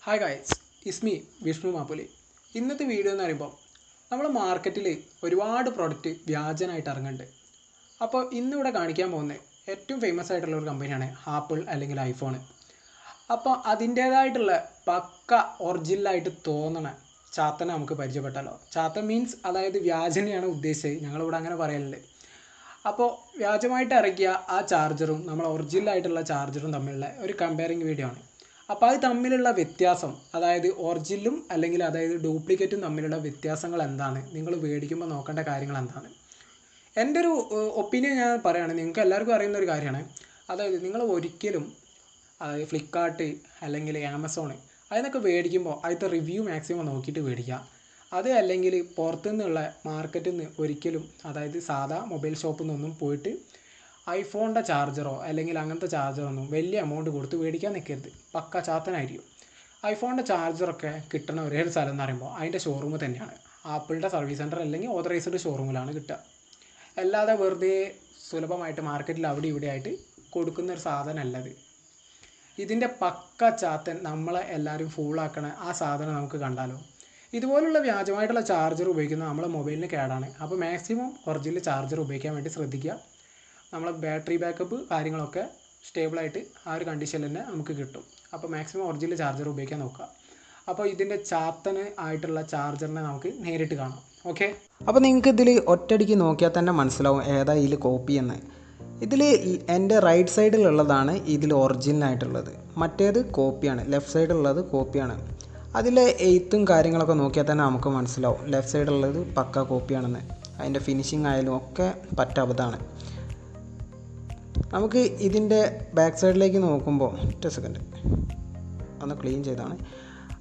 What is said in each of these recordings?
Hi guys, it's me Vishnu Mappuli. ഇന്നത്തെ video എന്ന് പറയുമ്പോൾ നമ്മൾ മാർക്കറ്റിൽ ഒരുപാട് പ്രോഡക്റ്റ് വ്യാജനായിട്ട് ഇറങ്ങുന്നുണ്ട്. അപ്പോൾ ഇന്നിവിടെ കാണിക്കാൻ പോകുന്നത് ഏറ്റവും ഫേമസ് ആയിട്ടുള്ള ഒരു കമ്പനിയാണ് ആപ്പിൾ അല്ലെങ്കിൽ ഐഫോൺ. അപ്പോൾ അതിൻ്റേതായിട്ടുള്ള പക്ക ഒറിജിനലായിട്ട് തോന്നണ ചാത്തനെ നമുക്ക് പരിചയപ്പെട്ടാലോ. ചാത്തൻ മീൻസ് അതായത് വ്യാജനെയാണ് ഉദ്ദേശിച്ചത്, ഞങ്ങളിവിടെ അങ്ങനെ പറയലുണ്ട്. അപ്പോൾ വ്യാജമായിട്ട് ഇറക്കിയ ആ ചാർജറും നമ്മൾ ഒറിജിനലായിട്ടുള്ള ചാർജറും തമ്മിലുള്ള ഒരു കമ്പയറിങ് വീഡിയോ ആണ്. അപ്പോൾ അത് തമ്മിലുള്ള വ്യത്യാസം, അതായത് ഒറിജിനലും അല്ലെങ്കിൽ അതായത് ഡ്യൂപ്ലിക്കേറ്റും തമ്മിലുള്ള വ്യത്യാസങ്ങൾ എന്താണ്, നിങ്ങൾ മേടിക്കുമ്പോൾ നോക്കേണ്ട കാര്യങ്ങൾ എന്താണ്. എൻ്റെ ഒരു ഒപ്പീനിയൻ ഞാൻ പറയുകയാണ്, നിങ്ങൾക്ക് എല്ലാവർക്കും അറിയുന്ന ഒരു കാര്യമാണ്. അതായത് നിങ്ങൾ ഒരിക്കലും അതായത് ഫ്ലിപ്കാർട്ട് അല്ലെങ്കിൽ ആമസോൺ അതിനൊക്കെ മേടിക്കുമ്പോൾ അതിൻ്റെ റിവ്യൂ മാക്സിമം നോക്കിയിട്ട് മേടിക്കുക. അത് അല്ലെങ്കിൽ പുറത്തുനിന്നുള്ള മാർക്കറ്റിൽ നിന്ന് ഒരിക്കലും, അതായത് സാധാ മൊബൈൽ ഷോപ്പിൽ നിന്നൊന്നും പോയിട്ട് ഐഫോണിൻ്റെ ചാർജറോ അല്ലെങ്കിൽ അങ്ങനത്തെ ചാർജറൊന്നും വലിയ എമൗണ്ട് കൊടുത്ത് മേടിക്കാൻ നിൽക്കരുത്. പക്ക ചാത്തനായിരിക്കും. ഐഫോണിൻ്റെ ചാർജറൊക്കെ കിട്ടണ ഒരേ ഒരു സ്ഥലം എന്ന് പറയുമ്പോൾ അതിൻ്റെ ഷോറൂം തന്നെയാണ്. ആപ്പിളിൻ്റെ സർവീസ് സെൻറ്റർ അല്ലെങ്കിൽ ഓതറൈസ്ഡ് ഷോറൂമിലാണ് കിട്ടുക. അല്ലാതെ വെറുതെ സുലഭമായിട്ട് മാർക്കറ്റിൽ അവിടെ ഇവിടെ ആയിട്ട് കൊടുക്കുന്നൊരു സാധനമല്ല ഇത്. ഇതിൻ്റെ പക്ക ചാത്തൻ നമ്മളെ എല്ലാവരും ഫൂളാക്കണ ആ സാധനം നമുക്ക് കണ്ടാലോ. ഇതുപോലുള്ള വ്യാജമായിട്ടുള്ള ചാർജർ ഉപയോഗിക്കുന്നത് നമ്മളെ മൊബൈലിന് കേടാണ്. അപ്പോൾ മാക്സിമം ഒറിജിനൽ ചാർജർ ഉപയോഗിക്കാൻ വേണ്ടി ശ്രദ്ധിക്കുക. നമ്മളെ ബാറ്ററി ബാക്കപ്പ് കാര്യങ്ങളൊക്കെ സ്റ്റേബിളായിട്ട് ആ ഒരു കണ്ടീഷനിൽ തന്നെ നമുക്ക് കിട്ടും. അപ്പോൾ മാക്സിമം ഒറിജിനൽ ചാർജർ ഉപയോഗിക്കാൻ നോക്കുക. അപ്പോൾ ഇതിൻ്റെ ചാത്തന് ആയിട്ടുള്ള ചാർജറിനെ നമുക്ക് നേരിട്ട് കാണാം. ഓക്കെ, അപ്പോൾ നിങ്ങൾക്ക് ഇതിൽ ഒറ്റയടിക്ക് നോക്കിയാൽ തന്നെ മനസ്സിലാവും ഏതാ ഇതിൽ കോപ്പി എന്ന്. ഇതിൽ എൻ്റെ റൈറ്റ് സൈഡിലുള്ളതാണ് ഇതിൽ ഒറിജിനലായിട്ടുള്ളത്, മറ്റേത് കോപ്പിയാണ്. ലെഫ്റ്റ് സൈഡിലുള്ളത് കോപ്പിയാണ്. അതിലെ എയ്ത്തും കാര്യങ്ങളൊക്കെ നോക്കിയാൽ തന്നെ നമുക്ക് മനസ്സിലാവും ലെഫ്റ്റ് സൈഡിലുള്ളത് പക്ക കോപ്പിയാണെന്ന്. അതിൻ്റെ ഫിനിഷിംഗ് ആയാലും ഒക്കെ പറ്റാത്തതാണ്. നമുക്ക് ഇതിൻ്റെ ബാക്ക് സൈഡിലേക്ക് നോക്കുമ്പോൾ ഒറ്റ സെക്കൻഡ് ഒന്ന് ക്ലീൻ ചെയ്താണ്.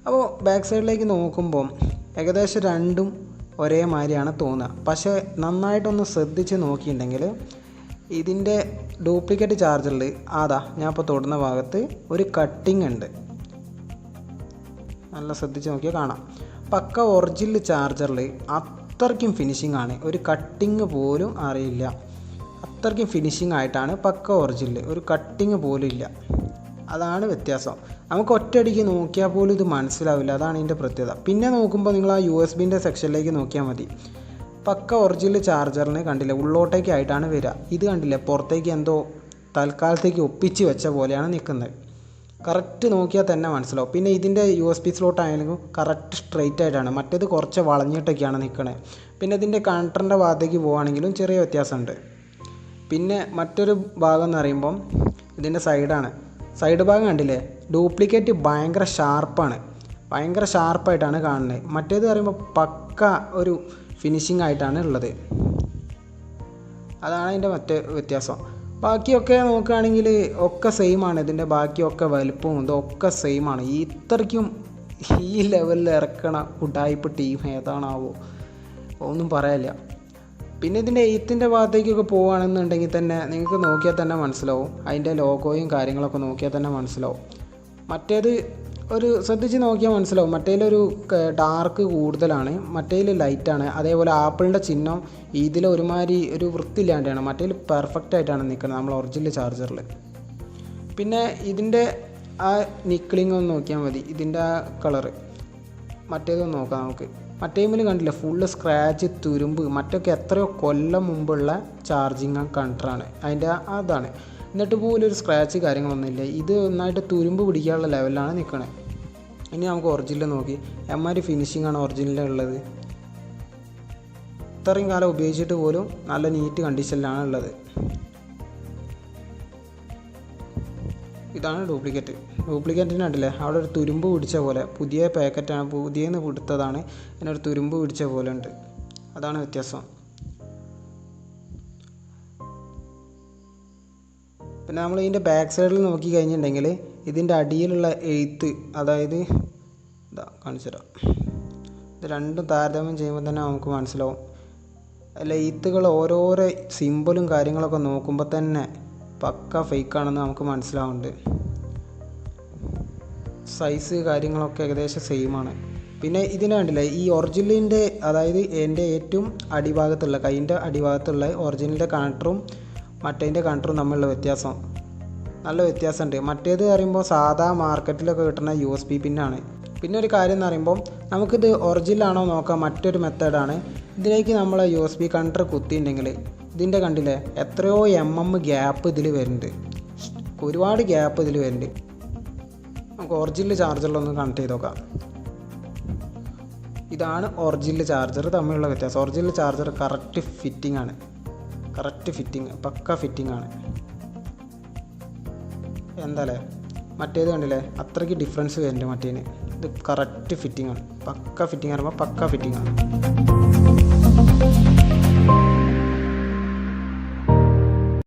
അപ്പോൾ ബാക്ക് സൈഡിലേക്ക് നോക്കുമ്പോൾ ഏകദേശം രണ്ടും ഒരേ മാതിരിയാണ് തോന്നുക. പക്ഷേ നന്നായിട്ടൊന്ന് ശ്രദ്ധിച്ച് നോക്കിയിട്ടുണ്ടെങ്കിൽ ഇതിൻ്റെ ഡ്യൂപ്ലിക്കേറ്റ് ചാർജറിൽ ഞാൻ ഇപ്പോൾ തൊടുന്ന ഭാഗത്ത് ഒരു കട്ടിങ് ഉണ്ട്. നല്ല ശ്രദ്ധിച്ച് നോക്കിയാൽ കാണാം. പക്ക ഒറിജിനൽ ചാർജറിൽ അത്രയ്ക്കും ഫിനിഷിംഗ് ആണ്, ഒരു കട്ടിങ് പോലും അറിയില്ല. അത്രയ്ക്കും ഫിനിഷിംഗ് ആയിട്ടാണ് പക്ക ഒറിജിനൽ, ഒരു കട്ടിങ് പോലും ഇല്ല. അതാണ് വ്യത്യാസം. നമുക്ക് ഒറ്റയടിക്ക് നോക്കിയാൽ പോലും ഇത് മനസ്സിലാവില്ല. അതാണ് ഇതിൻ്റെ പ്രത്യേകത. പിന്നെ നോക്കുമ്പോൾ നിങ്ങൾ ആ USB സെക്ഷനിലേക്ക് നോക്കിയാൽ മതി. പക്ക ഒറിജിനൽ ചാർജറിന് കണ്ടില്ലേ ഉള്ളോട്ടേക്കായിട്ടാണ് വരിക. ഇത് കണ്ടില്ലേ പുറത്തേക്ക് എന്തോ തൽക്കാലത്തേക്ക് ഒപ്പിച്ച് വെച്ച പോലെയാണ് നിൽക്കുന്നത്. കറക്റ്റ് നോക്കിയാൽ തന്നെ മനസ്സിലാവും. പിന്നെ ഇതിൻ്റെ USB സ്ലോട്ട് ആയാലും കറക്റ്റ് സ്ട്രെയിറ്റ് ആയിട്ടാണ്, മറ്റേത് കുറച്ച് വളഞ്ഞിട്ടൊക്കെയാണ് നിൽക്കുന്നത്. പിന്നെ ഇതിൻ്റെ കണക്ടറിൻ്റെ ഭാഗത്തേക്ക് പോവുകയാണെങ്കിലും ചെറിയ വ്യത്യാസമുണ്ട്. പിന്നെ മറ്റൊരു ഭാഗം എന്ന് പറയുമ്പം ഇതിൻ്റെ സൈഡാണ്. സൈഡ് ഭാഗം കണ്ടില്ലേ, ഡ്യൂപ്ലിക്കേറ്റ് ഭയങ്കര ഷാർപ്പാണ്, ഭയങ്കര ഷാർപ്പായിട്ടാണ് കാണുന്നത്. മറ്റേത് പറയുമ്പോൾ പക്ക ഒരു ഫിനിഷിംഗ് ആയിട്ടാണ് ഉള്ളത്. അതാണ് അതിൻ്റെ മറ്റേ വ്യത്യാസം. ബാക്കിയൊക്കെ നോക്കുകയാണെങ്കിൽ ഒക്കെ സെയിമാണ്. ഇതിൻ്റെ ബാക്കിയൊക്കെ വലുപ്പവും ഇതൊക്കെ സെയിമാണ്. ഇത്രയ്ക്കും ഈ ലെവലിൽ ഇറക്കണ ഉഡായിപ്പ് ടീം ഏതാണാവോ, ഒന്നും പറയാനില്ല. പിന്നെ ഇതിൻ്റെ എയ്ത്തിൻ്റെ ഭാഗത്തേക്കൊക്കെ പോവുകയാണെന്നുണ്ടെങ്കിൽ തന്നെ നിങ്ങൾക്ക് നോക്കിയാൽ തന്നെ മനസ്സിലാവും. അതിൻ്റെ ലോഗോയും കാര്യങ്ങളൊക്കെ നോക്കിയാൽ തന്നെ മനസ്സിലാവും. മറ്റേത് ഒരു ശ്രദ്ധിച്ച് നോക്കിയാൽ മനസ്സിലാവും. മറ്റേലൊരു ഡാർക്ക് കൂടുതലാണ്, മറ്റേൽ ലൈറ്റാണ്. അതേപോലെ ആപ്പിളിൻ്റെ ചിഹ്നം ഇതിൽ ഒരുമാതിരി ഒരു വൃത്തിയില്ലാണ്ടാണ്, മറ്റേൽ പെർഫെക്റ്റ് ആയിട്ടാണ് നിൽക്കുന്നത് നമ്മൾ ഒറിജിനൽ ചാർജറിൽ. പിന്നെ ഇതിൻ്റെ ആ നിക്ലിംഗ് ഒന്ന് നോക്കിയാൽ മതി, ഇതിൻ്റെ ആ കളറ്. മറ്റേതൊന്ന് നോക്കാം നമുക്ക്. മറ്റേമിൽ കണ്ടില്ല ഫുള്ള് സ്ക്രാച്ച്, തുരുമ്പ്. മറ്റൊക്കെ എത്രയോ കൊല്ലം മുമ്പുള്ള ചാർജിങ് കണ്ടറാണ് അതിൻ്റെ അതാണ്. എന്നിട്ട് പോലും ഒരു സ്ക്രാച്ച് കാര്യങ്ങളൊന്നുമില്ല. ഇത് നന്നായിട്ട് തുരുമ്പ് പിടിക്കാനുള്ള ലെവലിലാണ് നിൽക്കണത്. ഇനി നമുക്ക് ഒറിജിനൽ നോക്കി എമ്മാതിരി ഫിനിഷിംഗ് ആണ് ഒറിജിനലുള്ളത്. ഇത്രയും കാലം ഉപയോഗിച്ചിട്ട് പോലും നല്ല നീറ്റ് കണ്ടീഷനിലാണ് ഉള്ളത്. ഇതാണ് ഡ്യൂപ്ലിക്കേറ്റ്. ഡ്യൂപ്ലിക്കേറ്റിന് കണ്ടില്ലേ അവിടെ ഒരു തുരുമ്പ് പിടിച്ച പോലെ, പുതിയ പാക്കറ്റാണ്, പുതിയെന്ന് കൊടുത്തതാണ്, ഇതിനൊരു തുരുമ്പ് പിടിച്ച പോലെ ഉണ്ട്. അതാണ് വ്യത്യാസം. പിന്നെ നമ്മൾ ഇതിൻ്റെ ബാക്ക് സൈഡിൽ നോക്കി കഴിഞ്ഞിട്ടുണ്ടെങ്കിൽ ഇതിൻ്റെ അടിയിലുള്ള എയ്ത്ത്, അതായത് ഇതാ കാണിച്ചുതരാം. ഇത് രണ്ടും താരതമ്യം ചെയ്യുമ്പോൾ തന്നെ നമുക്ക് മനസ്സിലാവും. എയ്ത്തുകൾ ഓരോരോ സിമ്പിളും കാര്യങ്ങളൊക്കെ നോക്കുമ്പോൾ തന്നെ പക്ക ഫേക്കാണെന്ന് നമുക്ക് മനസ്സിലാവുന്നുണ്ട്. സൈസ് കാര്യങ്ങളൊക്കെ ഏകദേശം സെയിമാണ്. പിന്നെ ഇതിന് കണ്ടില്ലേ ഈ ഒറിജിനലിൻ്റെ, അതായത് എൻ്റെ ഏറ്റവും അടിഭാഗത്തുള്ള കൈൻ്റെ അടിഭാഗത്തുള്ള ഒറിജിനലിൻ്റെ കണക്ടറും മറ്റേതിൻ്റെ കണക്ടറും തമ്മിലുള്ള വ്യത്യാസം നല്ല വ്യത്യാസമുണ്ട്. മറ്റേത് പറയുമ്പോൾ സാധാ മാർക്കറ്റിലൊക്കെ കിട്ടുന്ന USB പിന്നാണ്. പിന്നെ ഒരു കാര്യം എന്ന് പറയുമ്പോൾ നമുക്കിത് ഒറിജിനലാണോ നോക്കാം. മറ്റൊരു മെത്തേഡാണ്. ഇതിലേക്ക് നമ്മൾ USB കണ്ടർ കുത്തിയിട്ടുണ്ടെങ്കിൽ ഇതിൻ്റെ കണ്ടില്ലേ എത്രയോ ഗ്യാപ്പ് ഇതിൽ വരുന്നുണ്ട്. ഒരുപാട് ഗ്യാപ്പ് ഇതിൽ വരുന്നുണ്ട്. നമുക്ക് ഒറിജിനൽ ചാർജറിലൊന്ന് കണക്ട് ചെയ്ത് നോക്കാം. ഇതാണ് ഒറിജിനൽ ചാർജർ തമ്മിലുള്ള വ്യത്യാസം. ഒറിജിനൽ ചാർജർ കറക്റ്റ് ഫിറ്റിംഗ് ആണ്. കറക്റ്റ് ഫിറ്റിംഗ്, പക്ക ഫിറ്റിംഗ് ആണ്. എന്താല്ലേ മറ്റേത് കണ്ടില്ലേ അത്രയ്ക്ക് ഡിഫറൻസ് വരുന്നുണ്ട് മറ്റേന്. ഇത് കറക്റ്റ് ഫിറ്റിംഗ് ആണ്. പക്ക ഫിറ്റിംഗ് പറയുമ്പോൾ പക്ക ഫിറ്റിംഗ് ആണ്.